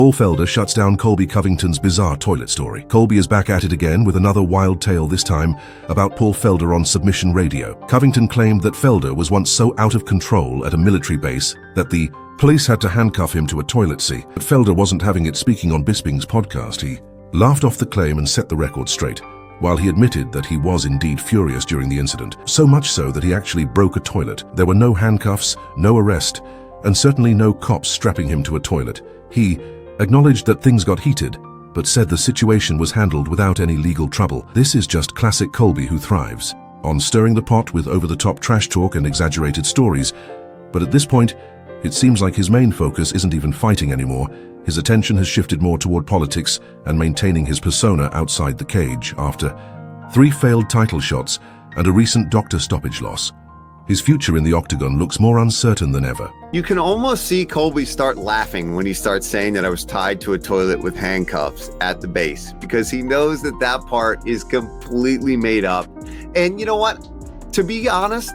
Paul Felder shuts down Colby Covington's bizarre toilet story. Colby is back at it again with another wild tale, this time about Paul Felder on submission radio. Covington claimed that Felder was once so out of control at a military base that the police had to handcuff him to a toilet seat. But Felder wasn't having it. Speaking on Bisping's podcast, he laughed off the claim and set the record straight, while he admitted that he was indeed furious during the incident, so much so that he actually broke a toilet. There were no handcuffs, no arrest, and certainly no cops strapping him to a toilet. He acknowledged that things got heated, but said the situation was handled without any legal trouble. This is just classic Colby, who thrives on stirring the pot with over-the-top trash talk and exaggerated stories. But at this point, it seems like his main focus isn't even fighting anymore. His attention has shifted more toward politics and maintaining his persona outside the cage after 3 failed title shots and a recent doctor stoppage loss. His future in the octagon looks more uncertain than ever. You can almost see Colby start laughing when he starts saying that I was tied to a toilet with handcuffs at the base, because he knows that that part is completely made up. And you know what? To be honest,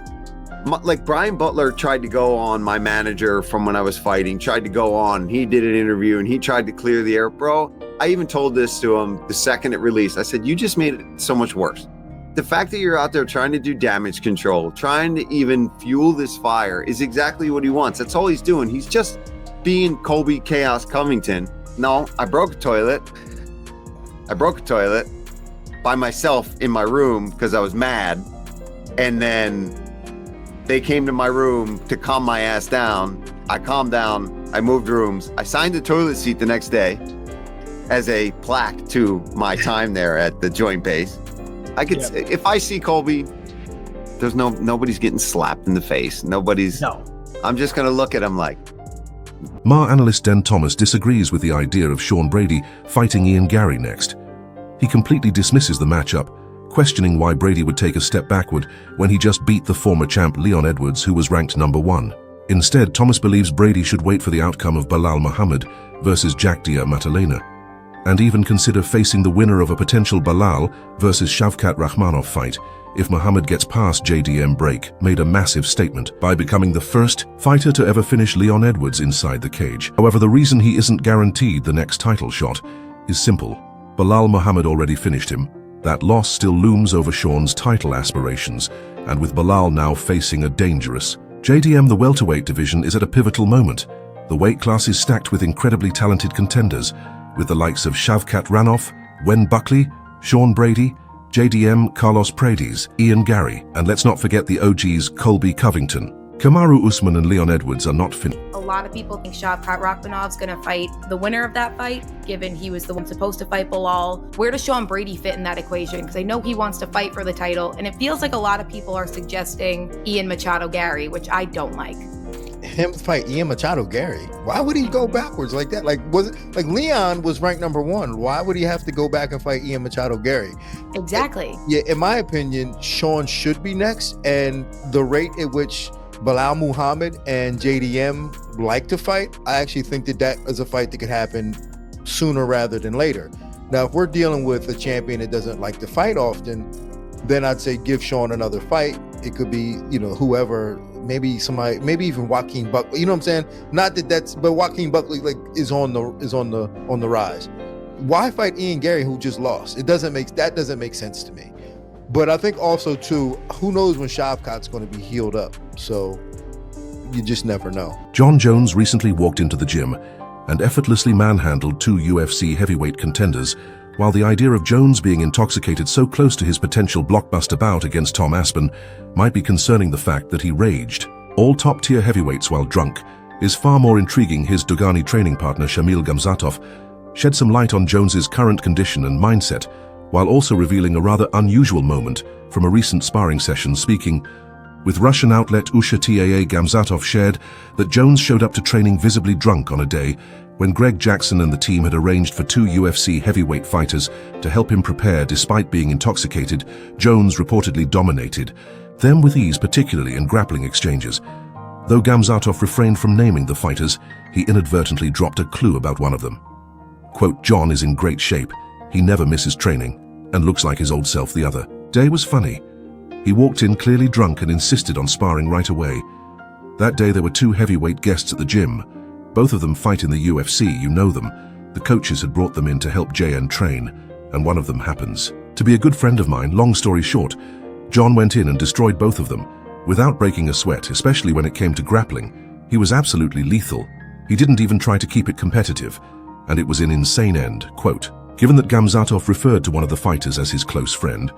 like Brian Butler tried to go on, my manager from when I was fighting, tried to go on. He did an interview and he tried to clear the air. Bro, I even told this to him the second it released. I said, you just made it so much worse. The fact that you're out there trying to do damage control, trying to even fuel this fire is exactly what he wants. That's all he's doing. He's just being Colby Chaos Covington. No, I broke a toilet. I broke a toilet by myself in my room because I was mad. And then they came to my room to calm my ass down. I calmed down. I moved rooms. I signed the toilet seat the next day as a plaque to my time there at the joint base. I could, if I see Colby, there's nobody's getting slapped in the face. Nobody's. No. I'm just gonna look at him like. MAR analyst Den Thomas disagrees with the idea of Sean Brady fighting Ian Gary next. He completely dismisses the matchup, questioning why Brady would take a step backward when he just beat the former champ Leon Edwards, who was ranked #1. Instead, Thomas believes Brady should wait for the outcome of Belal Muhammad versus Jackdia Matalena, and even consider facing the winner of a potential Belal versus Shavkat Rakhmonov fight if Muhammad gets past JDM break. Made a massive statement by becoming the first fighter to ever finish Leon Edwards inside the cage. However, the reason he isn't guaranteed the next title shot is simple. Belal Muhammad already finished him. That loss still looms over Sean's title aspirations, and with Belal now facing a dangerous JDM, the welterweight division is at a pivotal moment. The weight class is stacked with incredibly talented contenders, with the likes of Shavkat Ranov, Wen Buckley, Sean Brady, JDM, Carlos Paredes, Ian Gary, and let's not forget the OGs Colby Covington. Kamaru Usman and Leon Edwards are not finished. A lot of people think Shavkat Rakhmonov's going to fight the winner of that fight, given he was the one supposed to fight Belal. Where does Sean Brady fit in that equation? Because I know he wants to fight for the title, and it feels like a lot of people are suggesting Ian Machado Gary, which I don't like. Him fight Ian Machado Gary? Why would he go backwards like that? Like, was it like Leon was ranked #1? Why would he have to go back and fight Ian Machado Gary? Exactly. Yeah, in my opinion, Sean should be next, and the rate at which Belal Muhammad and JDM like to fight, I actually think that is a fight that could happen sooner rather than later. Now, if we're dealing with a champion that doesn't like to fight often, then I'd say give Sean another fight. It could be, whoever, maybe somebody, maybe even Joaquin Buckley. You know what I'm saying? Not that but Joaquin Buckley is on the rise. Why fight Ian Gary, who just lost? That doesn't make sense to me. But I think also too, who knows when Shavkat's going to be healed up? So you just never know. Jon Jones recently walked into the gym and effortlessly manhandled 2 UFC heavyweight contenders, while the idea of Jones being intoxicated so close to his potential blockbuster bout against Tom Aspen might be concerning the fact that he raged all top-tier heavyweights while drunk is far more intriguing. His Dogani training partner Shamil Gamzatov shed some light on Jones's current condition and mindset, while also revealing a rather unusual moment from a recent sparring session. Speaking with Russian outlet Usha TAA, Gamzatov shared that Jones showed up to training visibly drunk on a day when Greg Jackson and the team had arranged for 2 UFC heavyweight fighters to help him prepare. Despite being intoxicated, Jones reportedly dominated them with ease, particularly in grappling exchanges. Though Gamzatov refrained from naming the fighters, he inadvertently dropped a clue about one of them. Quote, "John is in great shape. He never misses training and looks like his old self." The other day was funny. He walked in clearly drunk and insisted on sparring right away. That day there were 2 heavyweight guests at the gym. Both of them fight in the UFC, you know them. The coaches had brought them in to help JN train, and one of them happens to be a good friend of mine. Long story short, Jon went in and destroyed both of them, without breaking a sweat, especially when it came to grappling. He was absolutely lethal. He didn't even try to keep it competitive, and it was an insane end. Quote, given that Gamzatov referred to one of the fighters as his close friend,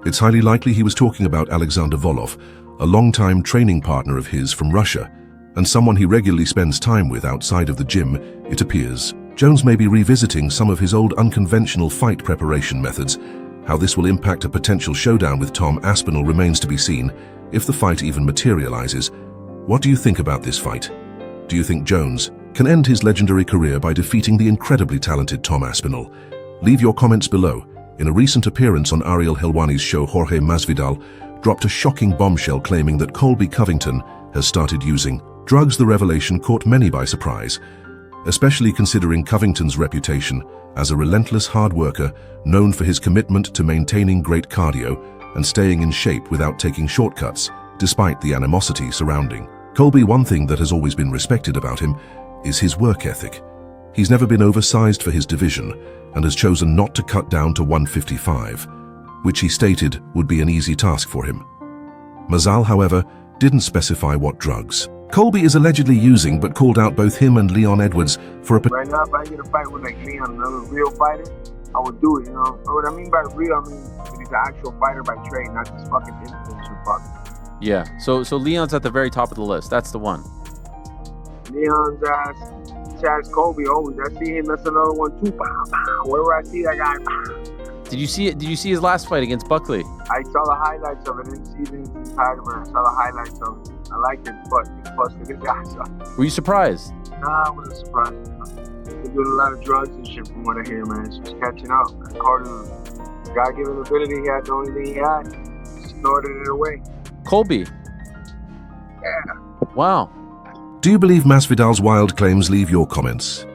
it's highly likely he was talking about Alexander Volkov, a longtime training partner of his from Russia, and someone he regularly spends time with outside of the gym, it appears. Jones may be revisiting some of his old unconventional fight preparation methods. How this will impact a potential showdown with Tom Aspinall remains to be seen, if the fight even materializes. What do you think about this fight? Do you think Jones can end his legendary career by defeating the incredibly talented Tom Aspinall? Leave your comments below. In a recent appearance on Ariel Helwani's show, Jorge Masvidal dropped a shocking bombshell claiming that Colby Covington has started using drugs. The revelation caught many by surprise, especially considering Covington's reputation as a relentless hard worker known for his commitment to maintaining great cardio and staying in shape without taking shortcuts, despite the animosity surrounding Colby. One thing that has always been respected about him is his work ethic. He's never been oversized for his division and has chosen not to cut down to 155, which he stated would be an easy task for him. Mazal, however, didn't specify what drugs Colby is allegedly using, but called out both him and Leon Edwards for a... Right now, if I get a fight with like Leon, another real fighter, I would do it, you know? What I mean by real, I mean that he's an actual fighter by trade, not this fucking influencer fuck. Yeah, so Leon's at the very top of the list. That's the one. Leon's ass, Chaz Colby, always. I see him, that's another one too. Bah, bah. Wherever I see that guy, bah. Did you see it? Did you see his last fight against Buckley? I saw the highlights of it. I didn't see the entire, but I saw the highlights of it. I liked it, but he busted his ass up. Were you surprised? Nah, I wasn't surprised. He's doing a lot of drugs and shit from what I hear, man. It's just catching up. Carter's God-given ability, he had the only thing he had. He snorted it away. Colby. Yeah. Wow. Do you believe Masvidal's wild claims? Leave your comments.